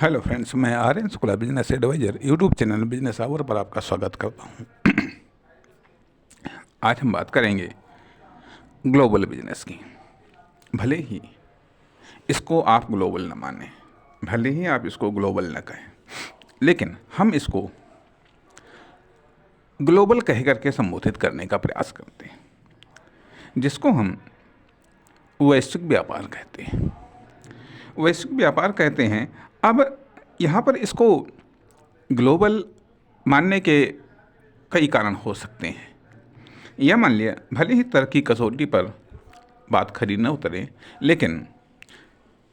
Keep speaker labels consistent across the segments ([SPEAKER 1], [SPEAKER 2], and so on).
[SPEAKER 1] Hello friends, मैं Aryan Shukla business advisor YouTube channel business hour पर आपका स्वागत करता हूं। आज हम बात करेंगे ग्लोबल बिजनेस की। भले ही इसको आप ग्लोबल न माने, भले ही आप इसको ग्लोबल न कहें, लेकिन हम इसको ग्लोबल कह करके संबोधित करने का प्रयास करते हैं, जिसको हम वैश्विक व्यापार कहते हैं। वैश्विक व्यापार कहते हैं। अब यहाँ पर इसको ग्लोबल मानने के कई कारण हो सकते हैं। यह मान लिया, भले ही तरक्की कसौटी पर बात खरी न उतरे, लेकिन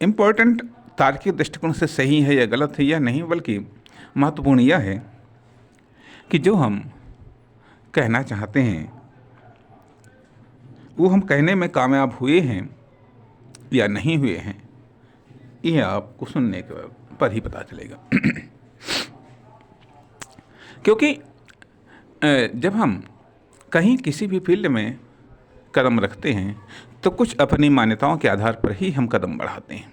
[SPEAKER 1] इम्पोर्टेंट तार्किक दृष्टिकोण से सही है या गलत है यह नहीं, बल्कि महत्वपूर्ण यह है कि जो हम कहना चाहते हैं वो हम कहने में कामयाब हुए हैं या नहीं हुए हैं, यह आपको सुनने के पर ही पता चलेगा। क्योंकि जब हम कहीं किसी भी फील्ड में कदम रखते हैं तो कुछ अपनी मान्यताओं के आधार पर ही हम कदम बढ़ाते हैं।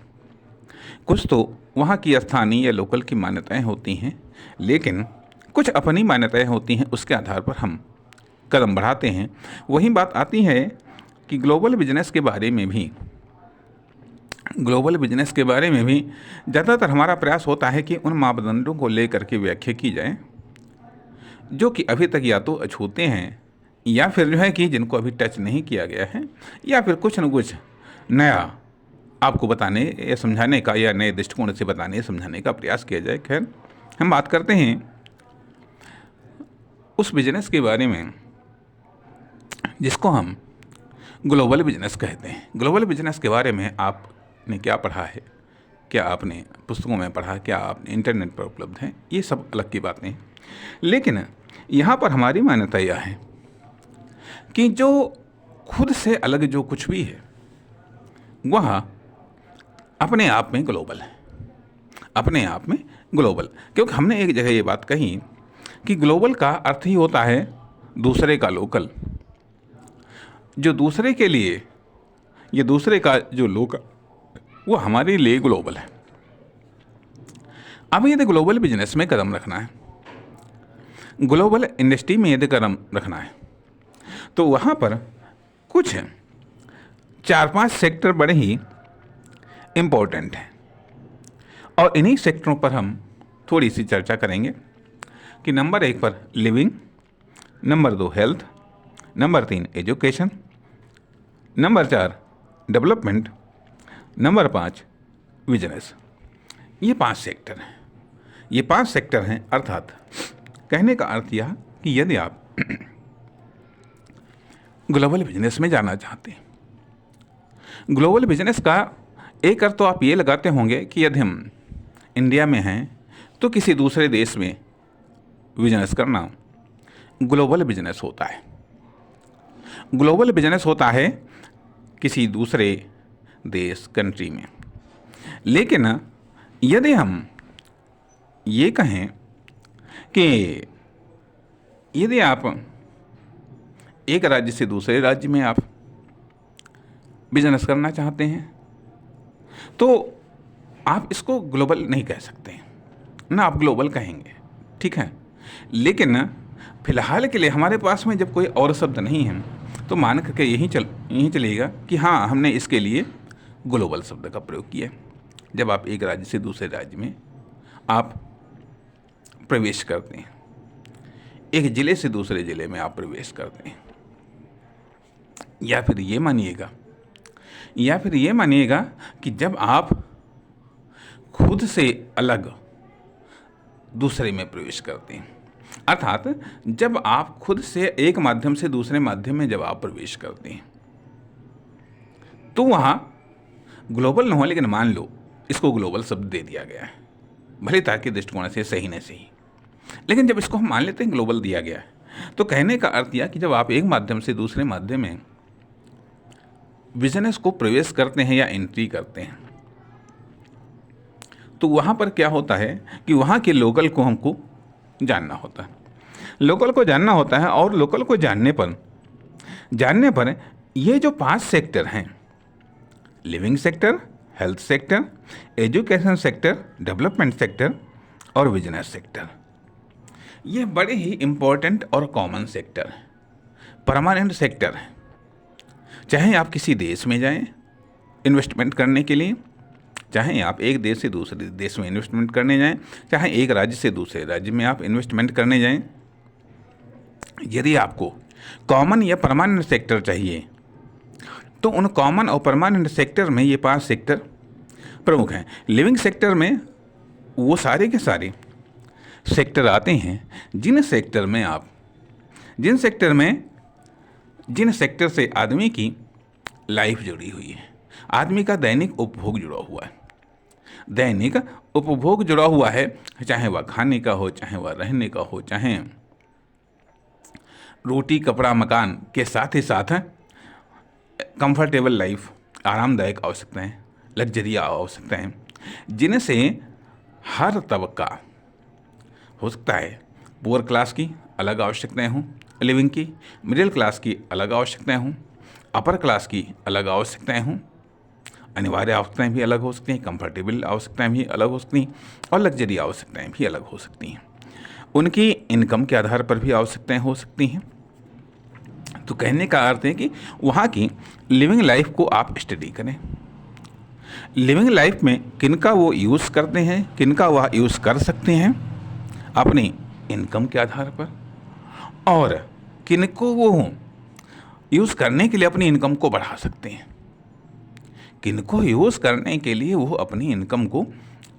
[SPEAKER 1] कुछ तो वहाँ की स्थानीय या लोकल की मान्यताएं होती हैं, लेकिन कुछ अपनी मान्यताएं होती हैं, उसके आधार पर हम कदम बढ़ाते हैं। वही बात आती है कि ग्लोबल बिजनेस के बारे में भी ज़्यादातर हमारा प्रयास होता है कि उन मापदंडों को लेकर के व्याख्या की जाए जो कि अभी तक या तो अछूते हैं, या फिर जो है कि जिनको अभी टच नहीं किया गया है, या फिर कुछ न कुछ नया आपको बताने या समझाने का, या नए दृष्टिकोण से बताने समझाने का प्रयास किया जाए। खैर, हम बात करते हैं उस बिजनेस के बारे में जिसको हम ग्लोबल बिजनेस कहते हैं। ग्लोबल बिजनेस के बारे में आपने क्या पढ़ा है, क्या आपने पुस्तकों में पढ़ा, क्या आपने इंटरनेट पर उपलब्ध है, ये सब अलग की बातें हैं। लेकिन यहाँ पर हमारी मान्यता यह है कि जो खुद से अलग जो कुछ भी है वह अपने आप में ग्लोबल है, अपने आप में ग्लोबल। क्योंकि हमने एक जगह ये बात कही कि ग्लोबल का अर्थ ही होता है दूसरे का लोकल। जो दूसरे के लिए, ये दूसरे का जो लोकल, वो हमारे लिए ग्लोबल है। अब यदि ग्लोबल बिजनेस में कदम रखना है, ग्लोबल इंडस्ट्री में यदि कदम रखना है, तो वहाँ पर कुछ 4-5 सेक्टर बड़े ही इम्पोर्टेंट हैं, और इन्हीं सेक्टरों पर हम थोड़ी सी चर्चा करेंगे कि नंबर 1 पर living, number 2 health, number 3 education, number 4 development, number 5 business. ये 5 सेक्टर हैं। ये 5 सेक्टर हैं, अर्थात कहने का अर्थ यह कि यदि आप ग्लोबल बिजनेस में जाना चाहते हैं, ग्लोबल बिजनेस का एक अर्थ तो आप ये लगाते होंगे कि यदि हम इंडिया में हैं तो किसी दूसरे देश में बिजनेस करना ग्लोबल बिजनेस होता है। ग्लोबल बिजनेस होता है किसी दूसरे देश, कंट्री में। लेकिन यदि हम ये कहें कि यदि आप एक राज्य से दूसरे राज्य में आप बिजनेस करना चाहते हैं तो आप इसको ग्लोबल नहीं कह सकते, ना आप ग्लोबल कहेंगे, ठीक है। लेकिन फिलहाल के लिए हमारे पास में जब कोई और शब्द नहीं है तो मान करके यही चलेगा कि हाँ, हमने इसके लिए ग्लोबल शब्द का प्रयोग किया। जब आप एक राज्य से दूसरे राज्य में आप प्रवेश करते हैं, एक ज़िले से दूसरे ज़िले में आप प्रवेश करते हैं, या फिर ये मानिएगा कि जब आप खुद से अलग दूसरे में प्रवेश करते हैं, अर्थात जब आप खुद से एक माध्यम से दूसरे माध्यम में जब आप प्रवेश करते हैं, तो वहाँ ग्लोबल न हो, लेकिन मान लो इसको ग्लोबल शब्द दे दिया गया है, भले तार्किक दृष्टिकोण से सही न सही, लेकिन जब इसको हम मान लेते हैं ग्लोबल दिया गया है, तो कहने का अर्थ यह कि जब आप एक माध्यम से दूसरे माध्यम में बिजनेस को प्रवेश करते हैं या एंट्री करते हैं, तो वहाँ पर क्या होता है कि वहाँ के लोकल को हमको जानना होता है। लोकल को जानना होता है, और लोकल को जानने पर ये जो 5 सेक्टर हैं, living sector, health sector, education sector, development sector और बिजनेस सेक्टर। ये बड़े ही इम्पोर्टेंट और कॉमन सेक्टर हैं, परमानेंट सेक्टर हैं। चाहे आप किसी देश में जाएं इन्वेस्टमेंट करने के लिए, चाहे आप एक देश से दूसरे देश में इन्वेस्टमेंट करने जाएं, चाहे एक राज्य से दूसरे राज्य में आप इन्वेस्टमेंट करने जाएं, यदि आपको कॉमन या परमानेंट सेक्टर चाहिए तो उन कॉमन और परमानेंट सेक्टर में ये 5 सेक्टर प्रमुख हैं। लिविंग सेक्टर में वो सारे के सारे सेक्टर आते हैं जिन सेक्टर से आदमी की लाइफ जुड़ी हुई है, आदमी का दैनिक उपभोग जुड़ा हुआ है। दैनिक उपभोग जुड़ा हुआ है, चाहे वह खाने का हो, चाहे वह रहने का हो, चाहे रोटी कपड़ा मकान के साथ ही साथ कंफर्टेबल लाइफ, आरामदायक आवश्यकताएं, लग्जरी आवश्यकताएं, जिनसे हर तबका हो सकता है। पुअर क्लास की अलग आवश्यकताएं हों लिविंग की, मिडिल क्लास की अलग आवश्यकताएं हों, अपर क्लास की अलग आवश्यकताएं हों, अनिवार्य आवश्यकताएं भी अलग हो सकती हैं, कंफर्टेबल आवश्यकताएं भी अलग हो सकती हैं और लग्जरी आवश्यकताएं भी अलग हो सकती हैं। उनकी इनकम के आधार पर भी आवश्यकताएं हो सकती हैं। तो कहने का अर्थ है कि वहाँ की लिविंग लाइफ को आप स्टडी करें। लिविंग लाइफ में किनका वो यूज़ करते हैं, किनका वह यूज़ कर सकते हैं अपनी इनकम के आधार पर, और किनको वो यूज़ करने के लिए अपनी इनकम को बढ़ा सकते हैं, किनको यूज़ करने के लिए वो अपनी इनकम को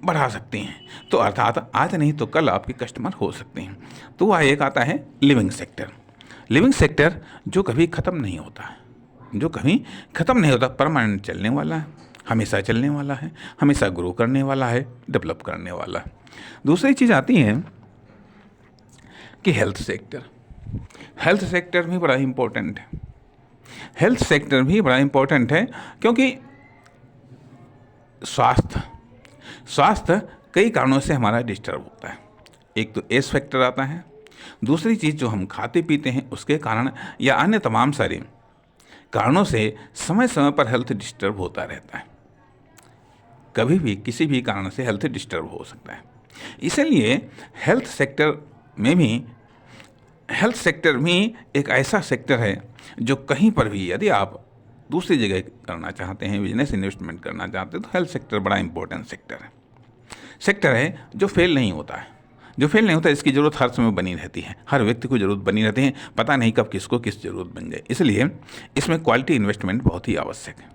[SPEAKER 1] बढ़ा सकते हैं। तो अर्थात आज नहीं तो कल आपके कस्टमर हो सकते हैं। तो वह एक आता है लिविंग सेक्टर। लिविंग सेक्टर जो कभी ख़त्म नहीं होता है, जो कभी ख़त्म नहीं होता, परमानेंट चलने वाला है, हमेशा चलने वाला है, हमेशा ग्रो करने वाला है, डेवलप करने वाला है। दूसरी चीज़ आती है कि हेल्थ सेक्टर। हेल्थ सेक्टर भी बड़ा इम्पोर्टेंट है। हेल्थ सेक्टर भी बड़ा इम्पोर्टेंट है क्योंकि स्वास्थ्य कई कारणों से हमारा डिस्टर्ब होता है। एक तो एज फैक्टर आता है, दूसरी चीज़ जो हम खाते पीते हैं उसके कारण या अन्य तमाम सारे कारणों से समय समय पर हेल्थ डिस्टर्ब होता रहता है। कभी भी किसी भी कारण से हेल्थ डिस्टर्ब हो सकता है। इसलिए हेल्थ सेक्टर भी एक ऐसा सेक्टर है जो कहीं पर भी यदि आप दूसरी जगह करना चाहते हैं, बिजनेस इन्वेस्टमेंट करना चाहते हैं, तो हेल्थ सेक्टर बड़ा इंपॉर्टेंट सेक्टर है जो फेल नहीं होता है। इसकी ज़रूरत हर समय बनी रहती है, हर व्यक्ति को ज़रूरत बनी रहती है, पता नहीं कब किसको किस ज़रूरत बन जाए। इसलिए इसमें क्वालिटी इन्वेस्टमेंट बहुत ही आवश्यक है।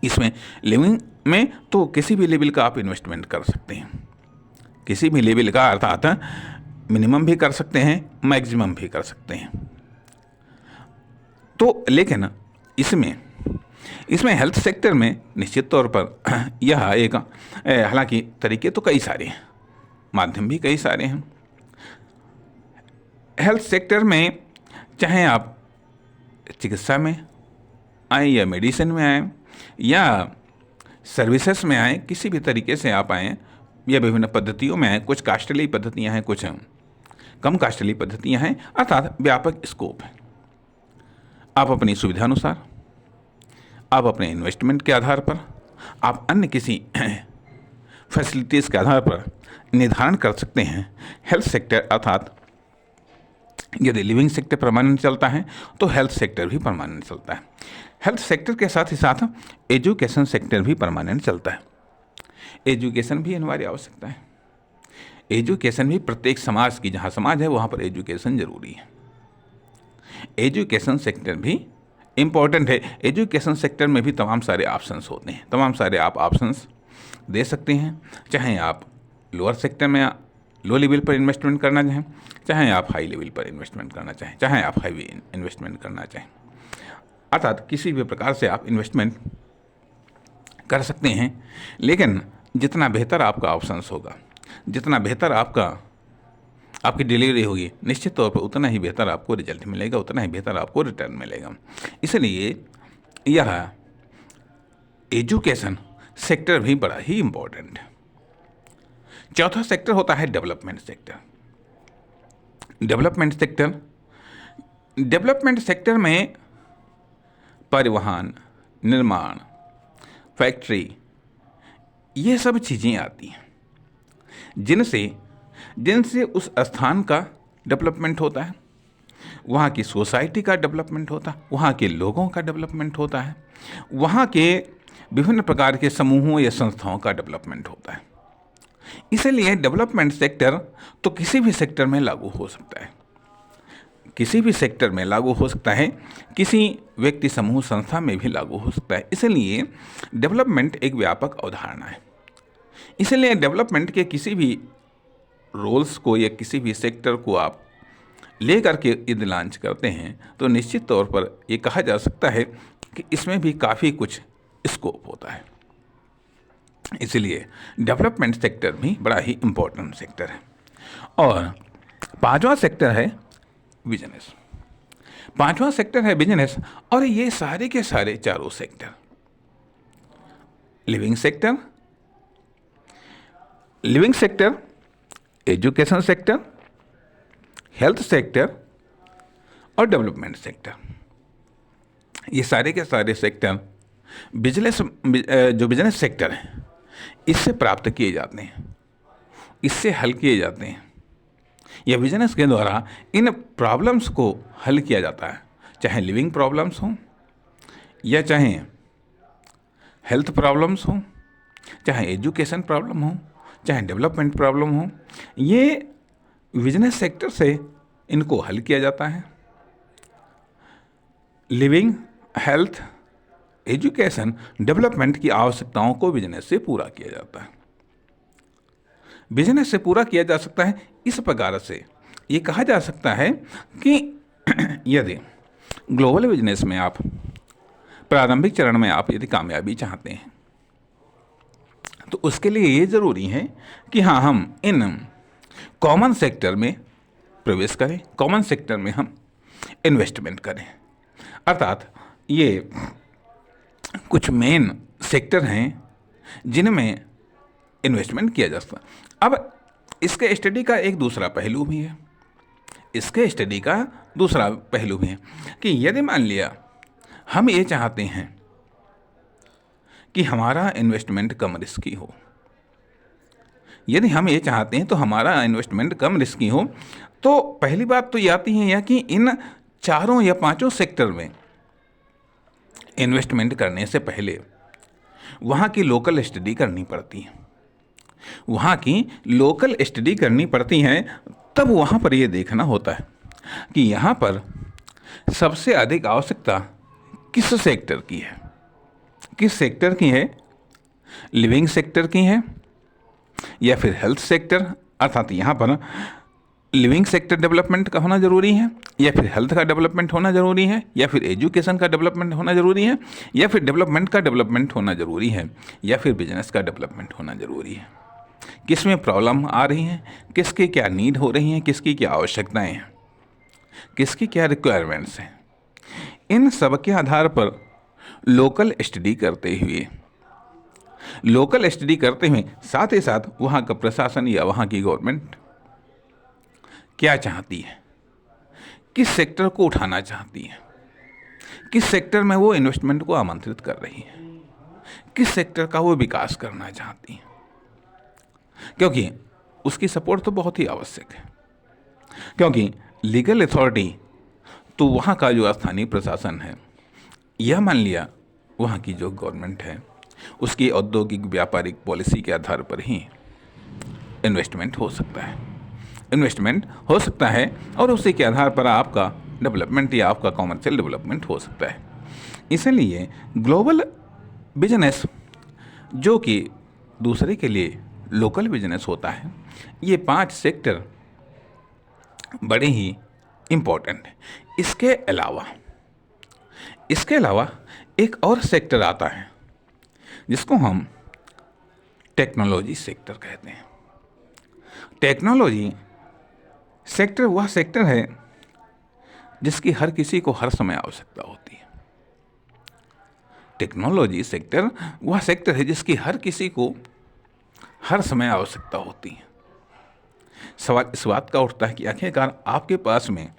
[SPEAKER 1] इसमें लिविंग में तो किसी भी लेवल का आप इन्वेस्टमेंट कर सकते हैं, किसी भी लेवल का, अर्थात मिनिमम भी कर सकते हैं, मैक्सिमम भी कर सकते हैं। तो लेकिन इसमें हेल्थ सेक्टर में निश्चित तौर पर यह एक, हालांकि तरीके तो कई सारे हैं, माध्यम भी कई सारे हैं। हेल्थ सेक्टर में चाहे आप चिकित्सा में आए या मेडिसिन में आए या सर्विसेज में आए, किसी भी तरीके से आप आएँ या विभिन्न पद्धतियों में आए, कुछ कास्टली पद्धतियाँ हैं, कुछ कम कास्टली पद्धतियाँ हैं, अर्थात व्यापक स्कोप है। आप अपनी सुविधा अनुसार, आप अपने इन्वेस्टमेंट के आधार पर, आप अन्य किसी फैसिलिटीज़ के आधार पर निर्धारण कर सकते हैं हेल्थ सेक्टर, अर्थात यदि लिविंग सेक्टर परमानेंट चलता है तो हेल्थ सेक्टर भी परमानेंट चलता है। हेल्थ सेक्टर के साथ ही साथ एजुकेशन सेक्टर भी परमानेंट चलता है। एजुकेशन भी अनिवार्य आवश्यकता है। एजुकेशन भी प्रत्येक समाज की, जहाँ समाज है वहाँ पर एजुकेशन जरूरी है। एजुकेशन सेक्टर भी इम्पॉर्टेंट है। एजुकेशन सेक्टर में भी तमाम सारे ऑप्शंस होते हैं, तमाम सारे आप ऑप्शंस दे सकते हैं। चाहे आप लोअर सेक्टर में लो लेवल पर इन्वेस्टमेंट करना चाहें, चाहे आप हाई लेवल पर इन्वेस्टमेंट करना चाहें, चाहे आप हाई इन्वेस्टमेंट करना चाहें, अर्थात किसी भी प्रकार से आप इन्वेस्टमेंट कर सकते हैं। लेकिन जितना बेहतर आपका ऑप्शंस होगा, जितना बेहतर आपकी डिलीवरी होगी, निश्चित तौर पर उतना ही बेहतर आपको रिजल्ट मिलेगा, उतना ही बेहतर आपको रिटर्न मिलेगा। इसलिए यह एजुकेशन सेक्टर भी बड़ा ही इम्पोर्टेंट है। चौथा सेक्टर होता है डेवलपमेंट सेक्टर। डेवलपमेंट सेक्टर में परिवहन, निर्माण, फैक्ट्री, ये सब चीज़ें आती हैं जिनसे जिनसे उस स्थान का डेवलपमेंट होता है, वहाँ की सोसाइटी का डेवलपमेंट होता है, वहाँ के लोगों का डेवलपमेंट होता है, वहाँ के विभिन्न प्रकार के समूहों या संस्थाओं का डेवलपमेंट होता है। इसलिए डेवलपमेंट सेक्टर तो किसी भी सेक्टर में लागू हो सकता है, किसी भी सेक्टर में लागू हो सकता है, किसी व्यक्ति समूह संस्था में भी लागू हो सकता है। इसलिए डेवलपमेंट एक व्यापक अवधारणा है। इसलिए डेवलपमेंट के किसी भी रोल्स को या किसी भी सेक्टर को आप ले करके यदि लॉन्च करते हैं तो निश्चित तौर पर ये कहा जा सकता है कि इसमें भी काफ़ी कुछ स्कोप होता है। इसलिए डेवलपमेंट सेक्टर भी बड़ा ही इम्पोर्टेंट सेक्टर है। और पांचवा सेक्टर है बिजनेस। पांचवा सेक्टर है बिजनेस, और ये सारे के सारे चारों sector, living sector, education sector, health sector और डेवलपमेंट सेक्टर, ये सारे के सारे सेक्टर जो बिजनेस सेक्टर है इससे प्राप्त किए जाते हैं, इससे हल किए जाते हैं, या बिजनेस के द्वारा इन प्रॉब्लम्स को हल किया जाता है, चाहे लिविंग प्रॉब्लम्स हों या चाहे हेल्थ प्रॉब्लम्स हों, चाहे एजुकेशन प्रॉब्लम हो, चाहे डेवलपमेंट प्रॉब्लम हो, ये बिजनेस सेक्टर से इनको हल किया जाता है। लिविंग, हेल्थ, एजुकेशन, डेवलपमेंट की आवश्यकताओं को बिजनेस से पूरा किया जाता है। बिजनेस से पूरा किया जा सकता है इस प्रकार से, ये कहा जा सकता है कि यदि ग्लोबल बिजनेस में आप प्रारंभिक चरण में आप यदि कामयाबी चाहते हैं तो उसके लिए ये ज़रूरी है कि हाँ, हम इन कॉमन सेक्टर में प्रवेश करें, कॉमन सेक्टर में हम इन्वेस्टमेंट करें। अर्थात ये कुछ मेन सेक्टर हैं जिनमें इन्वेस्टमेंट किया जा सकता है। अब इसके स्टडी का एक दूसरा पहलू भी है, इसके स्टडी का दूसरा पहलू भी है कि यदि मान लिया हम ये चाहते हैं कि हमारा इन्वेस्टमेंट कम रिस्की हो, यदि हम ये चाहते हैं तो हमारा इन्वेस्टमेंट कम रिस्की हो, तो पहली बात तो ये आती है यह कि इन चारों या पांचों सेक्टर में इन्वेस्टमेंट करने से पहले वहाँ की लोकल स्टडी करनी पड़ती है। वहाँ की लोकल स्टडी करनी पड़ती है, तब वहाँ पर ये देखना होता है कि यहाँ पर सबसे अधिक आवश्यकता किस सेक्टर की है, किस सेक्टर की है, लिविंग सेक्टर की है या फिर हेल्थ सेक्टर, अर्थात यहाँ पर लिविंग सेक्टर डेवलपमेंट का होना ज़रूरी है या फिर हेल्थ का डेवलपमेंट होना ज़रूरी है या फिर एजुकेशन का डेवलपमेंट होना ज़रूरी है या फिर डेवलपमेंट का डेवलपमेंट होना ज़रूरी है या फिर बिजनेस का डेवलपमेंट होना ज़रूरी है। किस में प्रॉब्लम आ रही हैं, किसकी क्या नीड हो रही हैं, किसकी क्या आवश्यकताएं हैं, किसकी क्या रिक्वायरमेंट्स हैं, इन सब के आधार पर लोकल स्टडी करते हुए साथ ही साथ वहाँ का प्रशासन या वहाँ की गवर्नमेंट क्या चाहती है, किस सेक्टर को उठाना चाहती है, किस सेक्टर में वो इन्वेस्टमेंट को आमंत्रित कर रही है, किस सेक्टर का वो विकास करना चाहती है, क्योंकि उसकी सपोर्ट तो बहुत ही आवश्यक है। क्योंकि लीगल अथॉरिटी तो वहाँ का जो स्थानीय प्रशासन है, यह मान लिया वहाँ की जो गवर्नमेंट है उसकी औद्योगिक व्यापारिक पॉलिसी के आधार पर ही इन्वेस्टमेंट हो सकता है और उसी के आधार पर आपका डेवलपमेंट या आपका कॉमर्शियल डेवलपमेंट हो सकता है। इसलिए ग्लोबल बिजनेस जो कि दूसरे के लिए लोकल बिजनेस होता है, ये 5 सेक्टर बड़े ही इम्पोर्टेंट है। इसके अलावा एक और सेक्टर आता है जिसको हम टेक्नोलॉजी सेक्टर कहते हैं। टेक्नोलॉजी सेक्टर वह सेक्टर है जिसकी हर किसी को हर समय आवश्यकता होती है। टेक्नोलॉजी सेक्टर वह सेक्टर है जिसकी हर किसी को हर समय आवश्यकता होती है। सवाल इस बात का उठता है कि आखिरकार आपके पास में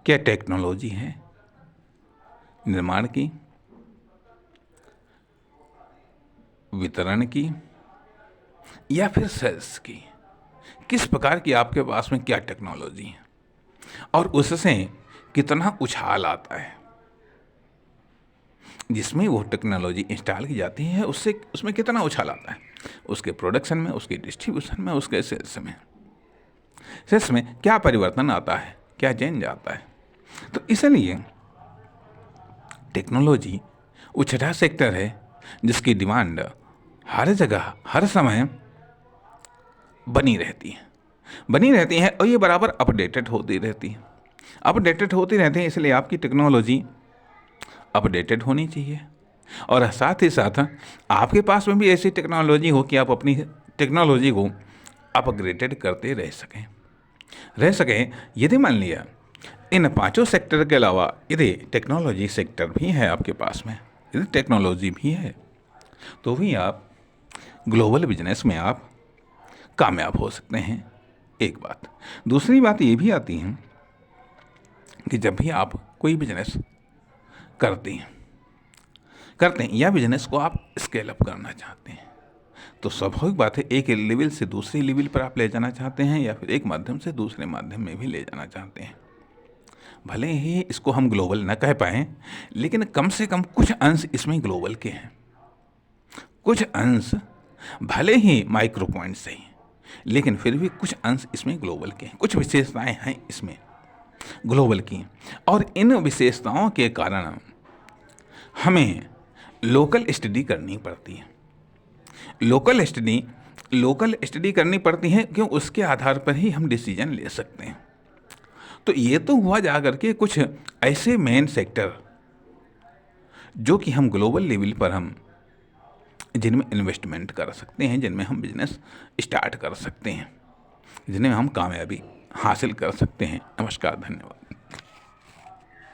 [SPEAKER 1] क्या टेक्नोलॉजी है निर्माण की, वितरण की या फिर सेल्स की? किस प्रकार की आपके पास में क्या टेक्नोलॉजी है और उससे कितना उछाल आता है? जिसमें वो टेक्नोलॉजी इंस्टॉल की जाती है उससे उसमें कितना उछाल आता है? उसके प्रोडक्शन में, उसके डिस्ट्रीब्यूशन में, उसके सेल्स में। सेल्स में क्या परिवर्तन आता है, क्या चेंज आता है? तो इसलिए टेक्नोलॉजी वो छठा सेक्टर है जिसकी डिमांड हर जगह हर समय बनी रहती है और ये बराबर अपडेटेड होती रहती है। अपडेटेड होती रहती है, इसलिए आपकी टेक्नोलॉजी अपडेटेड होनी चाहिए और साथ ही साथ आपके पास में भी ऐसी टेक्नोलॉजी हो कि आप अपनी टेक्नोलॉजी को अपग्रेडेड करते रह सकें। यदि मान लिया इन पांचों सेक्टर के अलावा यदि टेक्नोलॉजी सेक्टर भी है आपके पास में, यदि टेक्नोलॉजी भी है, तो भी आप ग्लोबल बिजनेस में आप कामयाब हो सकते हैं। एक बात। दूसरी बात ये भी आती है कि जब भी आप कोई बिजनेस करते हैं या बिजनेस को आप स्केल अप करना चाहते हैं, तो स्वाभाविक बात है एक लेवल से दूसरी लेवल पर आप ले जाना चाहते हैं या फिर एक माध्यम से दूसरे माध्यम में भी ले जाना चाहते हैं। भले ही इसको हम ग्लोबल न कह पाएँ, लेकिन कम से कम कुछ अंश इसमें ग्लोबल के हैं। कुछ अंश भले ही माइक्रो पॉइंट से ही, लेकिन फिर भी कुछ अंश इसमें ग्लोबल के हैं। कुछ विशेषताएं हैं इसमें ग्लोबल की, और इन विशेषताओं के कारण हमें लोकल स्टडी करनी पड़ती है। लोकल स्टडी करनी पड़ती है, क्यों? उसके आधार पर ही हम डिसीजन ले सकते हैं। तो ये तो हुआ जा करके कुछ ऐसे मेन सेक्टर जो कि हम ग्लोबल लेवल पर हम जिनमें इन्वेस्टमेंट कर सकते हैं, जिनमें हम बिजनेस स्टार्ट कर सकते हैं, जिनमें हम कामयाबी हासिल कर सकते हैं। नमस्कार, धन्यवाद।